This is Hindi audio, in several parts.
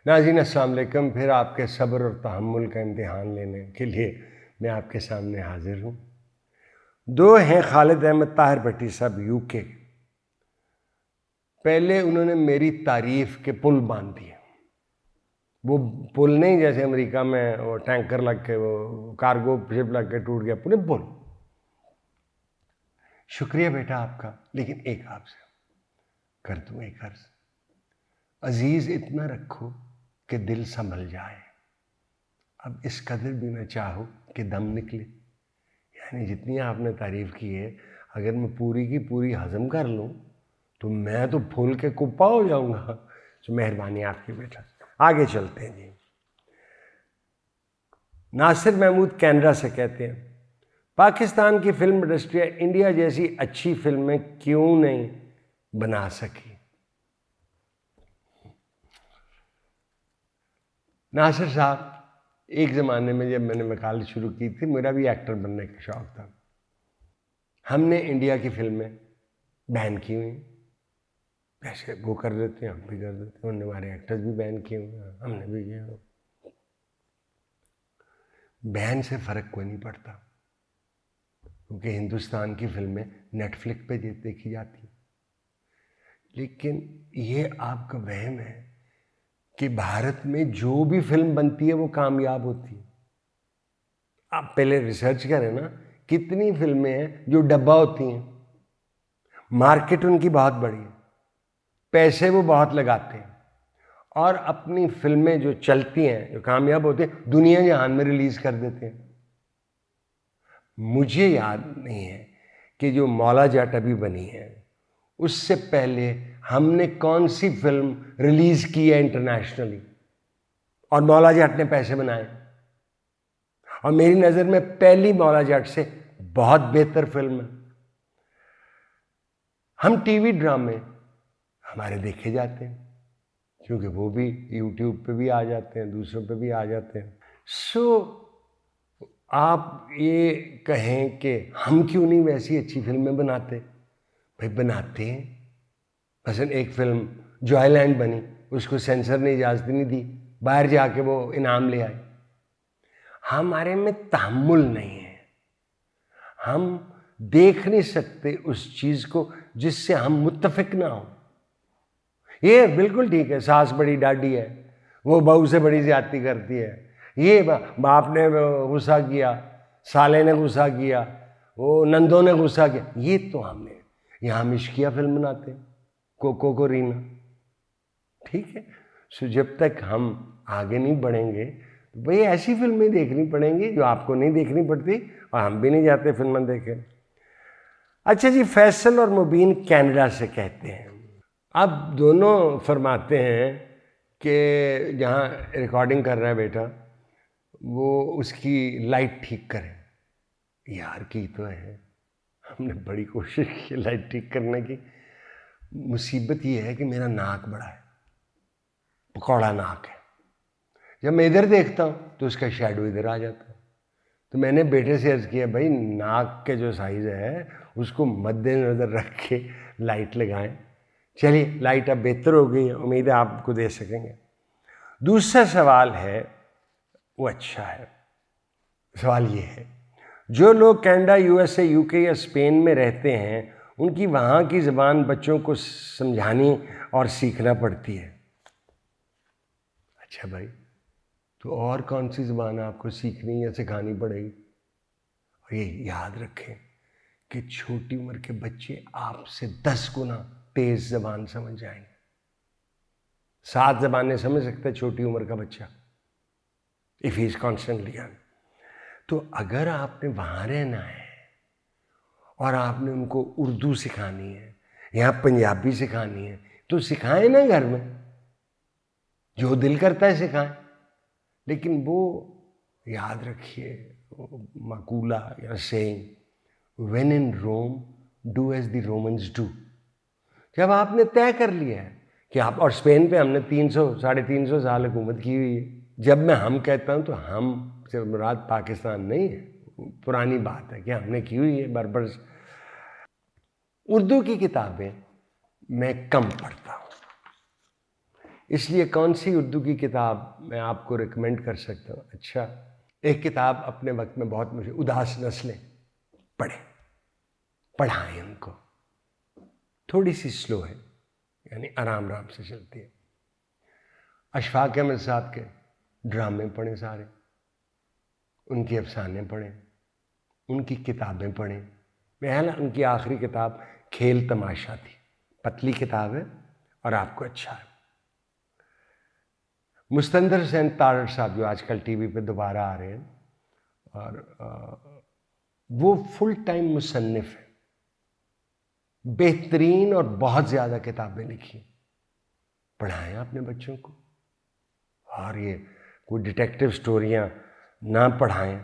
नाज़रीन अस्सलाम वालेकुम। फिर आपके सब्र और तहम्मुल का इम्तिहान लेने के लिए मैं आपके सामने हाजिर हूँ। दो हैं खालिद अहमद ताहिर भट्टी साहब यूके। पहले उन्होंने मेरी तारीफ़ के पुल बांध दिए। वो पुल नहीं जैसे अमेरिका में वो टैंकर लग के वो कार्गो शिप लग के टूट गया, पूरे पुल। शुक्रिया बेटा आपका, लेकिन एक आपसे कर दूँ एक अर्ज़। अजीज़ इतना रखो कि दिल संभल जाए, अब इस कदर भी मैं चाहूँ कि दम निकले। यानी जितनी आपने तारीफ़ की है, अगर मैं पूरी की पूरी हज़म कर लूँ तो मैं तो फूल के कुप्पा हो जाऊँगा। तो मेहरबानी आपकी बेटा। आगे चलते हैं जी। नासिर महमूद कनाडा से कहते हैं, पाकिस्तान की फिल्म इंडस्ट्री इंडिया जैसी अच्छी फिल्में क्यों नहीं बना सकी। नासिर साहब, एक ज़माने में जब मैंने वकालत शुरू की थी, मेरा भी एक्टर बनने का शौक़ था। हमने इंडिया की फिल्में बैन की हुई, ऐसे वो कर देते हैं, हम भी कर देते हैं। उन्होंने हमारे एक्टर्स भी बैन किए हुए, हमने भी किए हुए। बैन से फ़र्क कोई नहीं पड़ता, क्योंकि हिंदुस्तान की फिल्में नेटफ्लिक्स पे देखी जाती हैं। लेकिन ये आपका वहम है कि भारत में जो भी फिल्म बनती है वो कामयाब होती है। आप पहले रिसर्च करें ना, कितनी फिल्में हैं जो डब्बा होती हैं, मार्केट उनकी बहुत बड़ी है, पैसे वो बहुत लगाते हैं, और अपनी फिल्में जो चलती हैं, जो कामयाब होती हैं, दुनिया जहान में रिलीज़ कर देते हैं। मुझे याद नहीं है कि जो मौला जट अभी बनी है, उससे पहले हमने कौन सी फिल्म रिलीज़ की है इंटरनेशनली और मौला जट ने पैसे बनाए। और मेरी नज़र में पहली मौला जट से बहुत बेहतर फिल्म है। हम टीवी ड्रामे हमारे देखे जाते हैं, क्योंकि वो भी यूट्यूब पे भी आ जाते हैं, दूसरों पे भी आ जाते हैं। आप ये कहें कि हम क्यों नहीं वैसी अच्छी फिल्में बनाते। भाई बनाते हैं। मसलन एक फिल्म जॉयलैंड बनी, उसको सेंसर ने इजाज़त नहीं दी, बाहर जाके वो इनाम ले आए। हमारे में तहम्मुल नहीं है, हम देख नहीं सकते उस चीज़ को जिससे हम मुत्तफिक ना हो। ये बिल्कुल ठीक है, सास बड़ी डाडी है, वो बहू से बड़ी ज्यादती करती है, ये बाप ने गुस्सा किया, साले ने गुस्सा किया, वो नंदों ने गुस्सा किया, ये तो हमने यहाँ हम इश्किया फिल्म बनाते हैं, कोको रीना। ठीक है, सो जब तक हम आगे नहीं बढ़ेंगे तो भाई ऐसी फिल्में देखनी पड़ेंगी जो आपको नहीं देखनी पड़ती, और हम भी नहीं जाते फिल्में देखें। अच्छा जी, फैसल और मुबीन कनाडा से कहते हैं, अब दोनों फरमाते हैं कि जहाँ रिकॉर्डिंग कर रहा है बेटा, वो उसकी लाइट ठीक करें। यार की तो है, हमने बड़ी कोशिश की लाइट ठीक करने की। मुसीबत ये है कि मेरा नाक बड़ा है, पकौड़ा नाक है। जब मैं इधर देखता हूँ तो उसका शेडो इधर आ जाता है। तो मैंने बेटे से अर्ज़ किया, भाई नाक के जो साइज़ है उसको मद्देनज़र रख के लाइट लगाएं। चलिए, लाइट अब बेहतर हो गई है, उम्मीद है आपको दे सकेंगे। दूसरा सवाल है, वो अच्छा है। सवाल ये है, जो लोग कनाडा, यूएसए, यूके या स्पेन में रहते हैं, उनकी वहाँ की ज़बान बच्चों को समझानी और सीखना पड़ती है। अच्छा भाई, तो और कौन सी ज़बान आपको सीखनी या सिखानी पड़ेगी। और ये याद रखें कि छोटी उम्र के बच्चे आपसे 10 गुना तेज ज़बान समझ जाएंगे। 7 ज़बानें समझ सकता है छोटी उम्र का बच्चा, if he is constantly learn. तो अगर आपने वहाँ रहना है और आपने उनको उर्दू सिखानी है या पंजाबी सिखानी है, तो सिखाएं ना घर में, जो दिल करता है सिखाएं। लेकिन वो याद रखिए, मकूला या saying, when in Rome do as the Romans do. जब आपने तय कर लिया है कि आप, और स्पेन पे हमने 300-350 साल हुकूमत की हुई है। जब मैं हम कहता हूँ तो हम से मुराद पाकिस्तान नहीं है, पुरानी बात है कि हमने की हुई है बरबर। उर्दू की किताबें मैं कम पढ़ता हूँ, इसलिए कौन सी उर्दू की किताब मैं आपको रिकमेंड कर सकता हूँ? अच्छा, एक किताब अपने वक्त में बहुत मुझे, उदास नस्लें, पढ़ें, पढ़ाएं उनको। थोड़ी सी स्लो है, यानी आराम आराम से चलती है। अशफाक अहमद साहब के ड्रामे पढ़ें सारे, उनके अफसाने पढ़ें, उनकी किताबें पढ़ें। मेरा उनकी आखिरी किताब खेल तमाशा थी, पतली किताब है और आपको अच्छा है। मुस्तंदर हुसैन तारड़ साहब जो आजकल टीवी पे दोबारा आ रहे हैं, और वो फुल टाइम मुसन्निफ है, बेहतरीन और बहुत ज़्यादा किताबें लिखी। पढ़ाएं अपने बच्चों को। और ये कोई डिटेक्टिव स्टोरियाँ ना पढ़ाएं।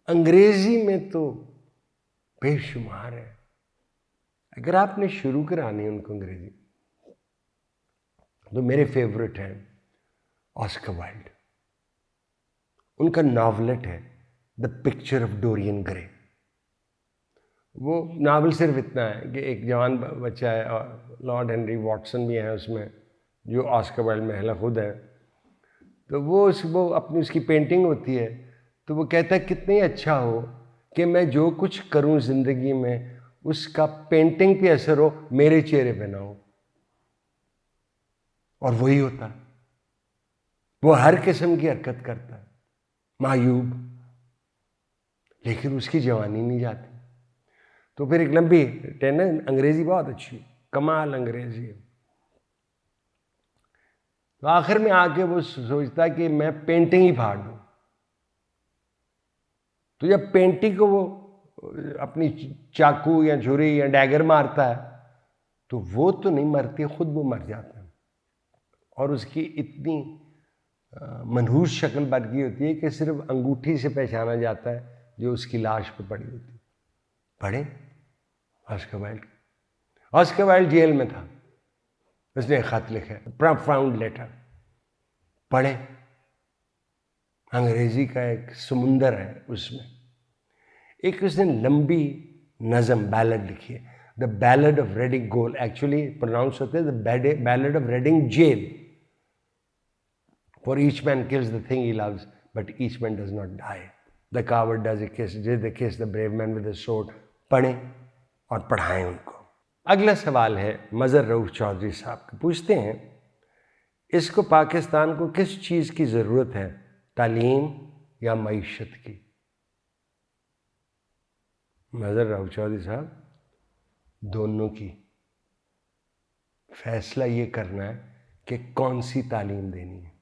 अंग्रेजी में तो बेशुमार है। अगर आपने शुरू करानी है उनको अंग्रेजी, तो मेरे फेवरेट हैं ऑस्कर वाइल्ड। उनका नॉवलेट है the picture of Dorian Gray. वो नावल सिर्फ इतना है कि एक जवान बच्चा है, और लॉर्ड हेनरी वॉटसन भी है उसमें, जो ऑस्कर वाइल्ड महिला खुद है। तो वो अपनी उसकी पेंटिंग होती है, तो वो कहता है कितनी अच्छा हो कि मैं जो कुछ करूं ज़िंदगी में उसका पेंटिंग पे असर हो, मेरे चेहरे पे ना हो। और वही होता है, वो हर किस्म की हरकत करता है, मायूब, लेकिन उसकी जवानी नहीं जाती। तो फिर एक लंबी टेन, अंग्रेजी बहुत अच्छी, कमाल अंग्रेजी है। तो आखिर में आके वो सोचता है कि मैं पेंटिंग ही फाड़ दूं। तो जब पेंटिंग को वो अपनी चाकू या छुरी या डैगर मारता है, तो वो तो नहीं मरती, खुद वो मर जाता है। और उसकी इतनी मनहूस शक्ल बन गई होती है कि सिर्फ अंगूठी से पहचाना जाता है, जो उसकी लाश पे पड़ी होती है। पढ़े Oscar Wilde. Oscar Wilde jail में था, उसने एक खत लिखा, प्रोफाउंड लेटर। पढ़े, अंग्रेजी का एक समुंदर है उसमें। एक उसने लंबी नज़म बैलेड लिखी है, the ballad of Reading gaol, actually pronounce होते हैं the ballad of Reading jail. For each man kills the thing he loves, but each man does not die. The coward does the kiss, the brave man with the sword. पढ़ें और पढ़ाएं उनको। अगला सवाल है मज़र रऊफ चौधरी साहब का, पूछते हैं इसको पाकिस्तान को किस चीज़ की ज़रूरत है, तालीम या मईशत की? मज़र रऊफ चौधरी साहब, दोनों की। फैसला ये करना है कि कौन सी तालीम देनी है।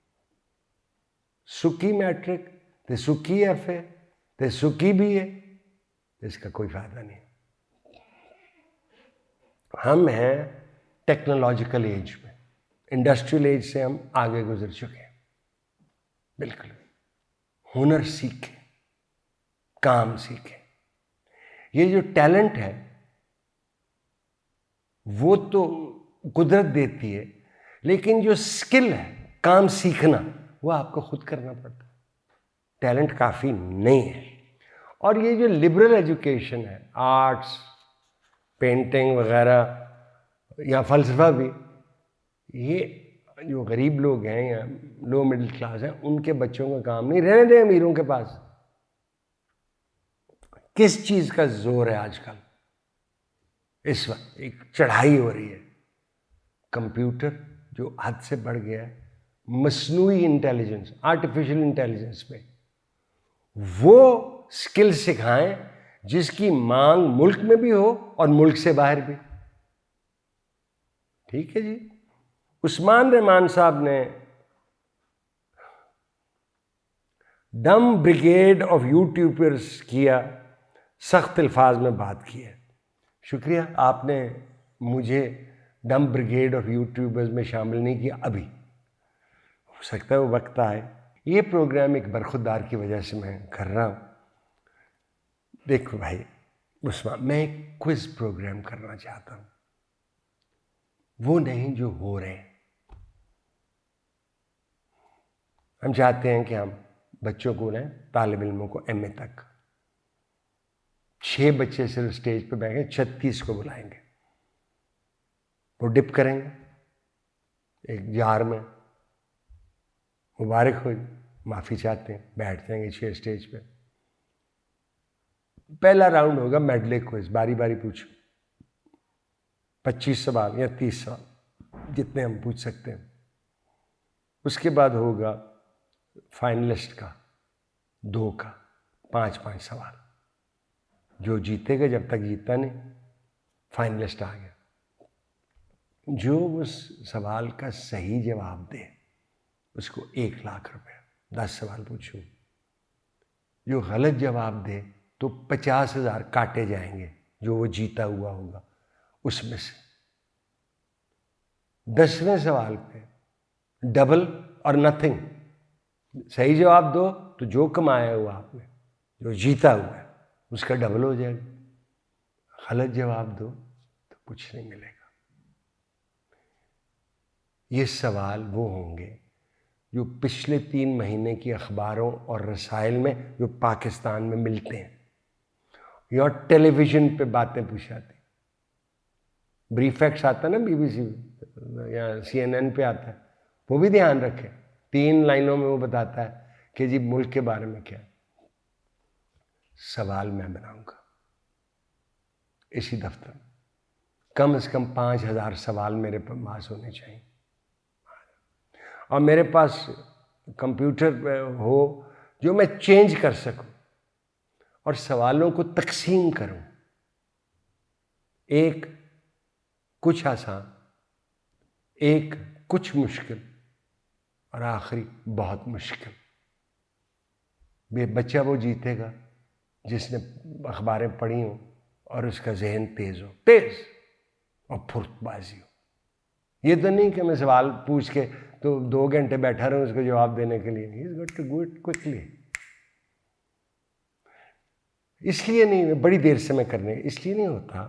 सुकी मैट्रिक ते सुकी एफए ते सुकी भी है, इसका कोई फायदा नहीं। हम हैं टेक्नोलॉजिकल एज में, इंडस्ट्रियल एज से हम आगे गुजर चुके हैं। बिल्कुल, हुनर सीखें, काम सीखें। ये जो टैलेंट है वो तो कुदरत देती है, लेकिन जो स्किल है, काम सीखना, वो आपको खुद करना पड़ता है। टैलेंट काफ़ी नहीं है। और ये जो लिबरल एजुकेशन है, आर्ट्स, पेंटिंग वगैरह या फ़लसफ़ा भी, ये जो गरीब लोग हैं या लो मिडिल क्लास हैं, उनके बच्चों का काम नहीं। रहने दें अमीरों के पास। किस चीज़ का जोर है आजकल? इस वक्त एक चढ़ाई हो रही है, कंप्यूटर जो हद से बढ़ गया है, मसनूई इंटेलिजेंस, आर्टिफिशियल इंटेलिजेंस पे। वो स्किल सिखाएं जिसकी मांग मुल्क में भी हो और मुल्क से बाहर भी। ठीक है जी। उस्मान रहमान साहब ने डम ब्रिगेड ऑफ यूट्यूबर्स किया, सख्त अल्फाज में बात की है। शुक्रिया, आपने मुझे डम ब्रिगेड ऑफ यूट्यूबर्स में शामिल नहीं किया। अभी हो सकता है वो वक्त आए। ये प्रोग्राम एक बरखुरदार की वजह से मैं कर रहा हूँ। देखो भाई उस्मान, मैं एक क्विज प्रोग्राम करना चाहता हूँ, वो नहीं जो हो रहे हैं। हम चाहते हैं कि हम बच्चों को लें, तालिब इल्मों को एमए तक। 6 बच्चे सिर्फ स्टेज पे बैठे, 36 को बुलाएंगे, वो डिप करेंगे, एक जार में। मुबारक हो, माफ़ी चाहते हैं, बैठ जाएंगे स्टेज पे। पहला राउंड होगा मेडले क्विज, बारी बारी पूछो, 25 सवाल या 30 सवाल जितने हम पूछ सकते हैं। उसके बाद होगा फाइनलिस्ट का 2 का 5-5 सवाल। जो जीतेगा, जब तक जीता नहीं, फाइनलिस्ट आ गया। जो उस सवाल का सही जवाब दे उसको 1 लाख रुपए, 10 सवाल पूछूं। जो गलत जवाब दे तो 50,000 काटे जाएंगे, जो वो जीता हुआ होगा उसमें से। 10वें सवाल पे डबल और नथिंग। सही जवाब दो तो जो कमाया हुआ आपने, जो जीता हुआ है, उसका डबल हो जाएगा। गलत जवाब दो तो कुछ नहीं मिलेगा। ये सवाल वो होंगे जो पिछले 3 महीने की अखबारों और रसायल में जो पाकिस्तान में मिलते हैं, या टेलीविज़न पे बातें पूछी जाती। ब्रीफैक्ट्स आता है ना BBC या CNN पे आता है, वो भी ध्यान रखें। 3 लाइनों में वो बताता है कि जी मुल्क के बारे में क्या। सवाल मैं बनाऊंगा इसी दफ्तर में, कम से कम 5,000 सवाल मेरे पास होने चाहिए, और मेरे पास कंप्यूटर हो जो मैं चेंज कर सकूं और सवालों को तकसीम करूं। एक कुछ आसान, एक कुछ मुश्किल, और आखिरी बहुत मुश्किल। बच्चा वो जीतेगा जिसने अखबारें पढ़ी हो और उसका जहन तेज हो, तेज और फुर्तबाजी हो। ये तो नहीं कि मैं सवाल पूछ के तो 2 घंटे बैठा रहूं उसको जवाब देने के लिए। He is got to do it quickly. इसलिए नहीं, बड़ी देर से मैं करने इसलिए नहीं होता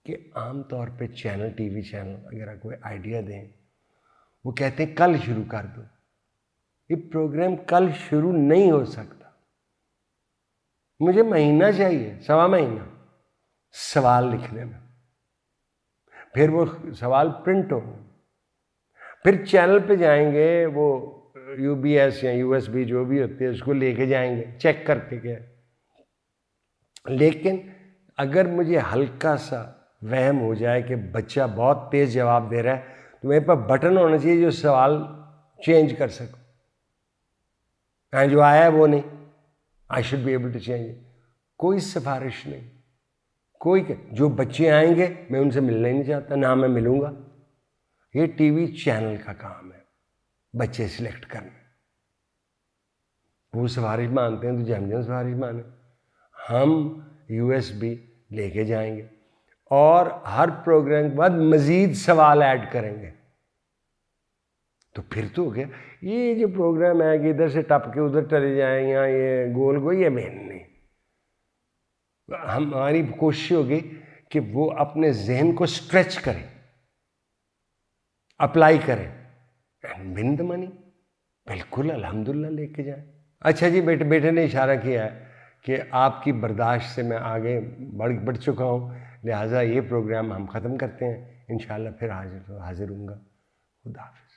कि आमतौर पे चैनल, TV चैनल अगर कोई आइडिया दें, वो कहते हैं कल शुरू कर दो। ये प्रोग्राम कल शुरू नहीं हो सकता। मुझे महीना चाहिए, 1.25 महीना सवाल लिखने में, फिर वो सवाल प्रिंट होंगे, फिर चैनल पे जाएंगे, वो UBS या USB जो भी होती है उसको लेके जाएंगे चेक करके क्या। लेकिन अगर मुझे हल्का सा वहम हो जाए कि बच्चा बहुत तेज जवाब दे रहा है, तो मेरे पास बटन होना चाहिए जो सवाल चेंज कर सकूं। जो आया है वो नहीं, I should be able to change. कोई सिफारिश नहीं, कोई जो बच्चे आएंगे मैं उनसे मिलना ही नहीं चाहता, ना मैं मिलूंगा। ये TV चैनल का काम है बच्चे सिलेक्ट करना। वो सिफारिश मानते हैं तो जम सिफारिश माने। हम USB लेके जाएंगे और हर प्रोग्राम के बाद मजीद सवाल ऐड करेंगे। तो फिर तो हो गया। ये जो प्रोग्राम है कि इधर से टप के उधर चले जाएं या ये गोल गोल, ये मेन नहीं। हमारी कोशिश होगी कि वो अपने जहन को स्ट्रेच करें, अप्लाई करें, एंड विन द मनी। बिल्कुल अल्हम्दुलिल्लाह लेके जाए। अच्छा जी, बेटे ने इशारा किया है कि आपकी बर्दाश्त से मैं आगे बढ़ चुका हूँ, लिहाजा ये प्रोग्राम हम ख़त्म करते हैं। इंशाल्लाह फिर हाजिर हूँगा। खुदा हाफिज़।